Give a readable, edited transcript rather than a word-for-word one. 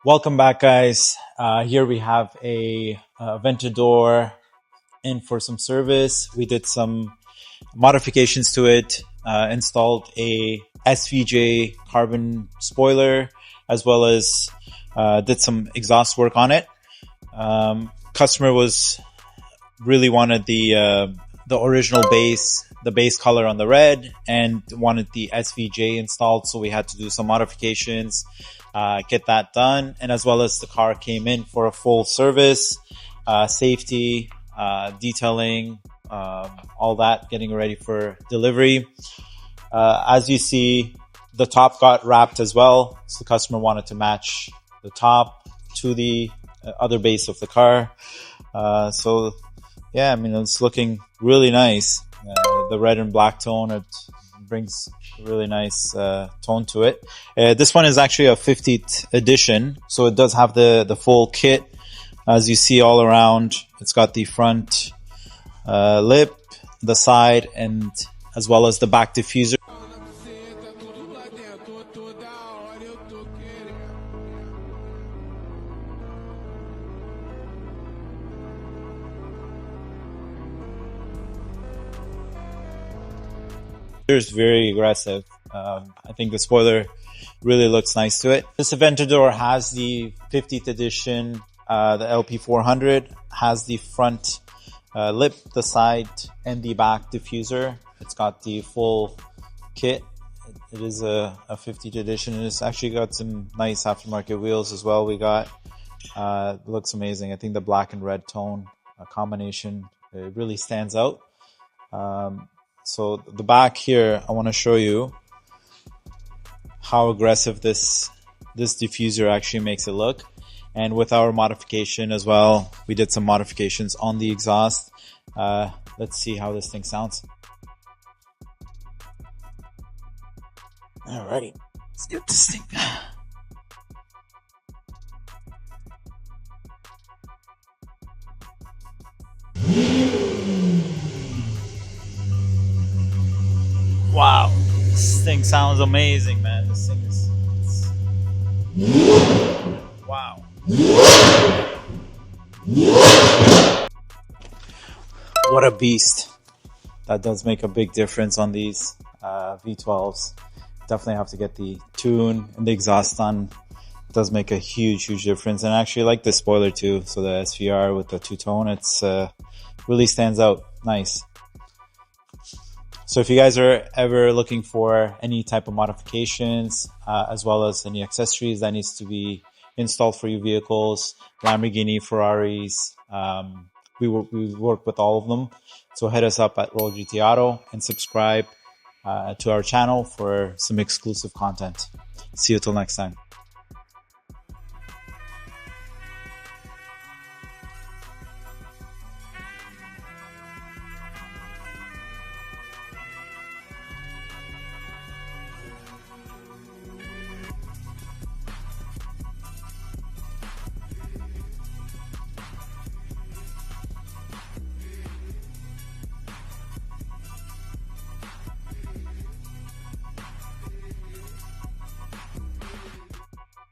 Welcome back, guys. Here we have a Aventador in for some service. We did some modifications to it, installed a SVJ carbon spoiler, as well as did some exhaust work on it. Customer really wanted the original base, the base color on the red, and wanted the SVJ installed, so we had to do some modifications, get that done. And as well as the car came in for a full service, safety, detailing, all that, getting ready for delivery. As you see, the top got wrapped as well, so the customer wanted to match the top to the other base of the car. So yeah, I mean, it's looking really nice. The red and black tone, it brings a really nice tone to it. This one is actually a 50th edition, so it does have the full kit. As you see all around, it's got the front lip, the side, and as well as the back diffuser. It's very aggressive. I think the spoiler really looks nice to it. This Aventador has the 50th edition, the LP400, has the front lip, the side, and the back diffuser. It's got the full kit. It is a 50th edition, and it's actually got some nice aftermarket wheels as well. We got, it looks amazing. I think the black and red tone combination, it really stands out. So the back here, I want to show you how aggressive this diffuser actually makes it look. And with our modification as well, we did some modifications on the exhaust. Let's see how this thing sounds. Alrighty, let's get this thing. Wow, this thing sounds amazing, man. This thing is... wow. What a beast. That does make a big difference on these V12s. Definitely have to get the tune and the exhaust on. It does make a huge difference. And I actually like the spoiler too. So the SVR with the two-tone, it's really stands out. Nice. So if you guys are ever looking for any type of modifications, as well as any accessories that needs to be installed for your vehicles, Lamborghini, Ferraris, we work with all of them. So hit us up at Roll GT Auto and subscribe to our channel for some exclusive content. See you till next time.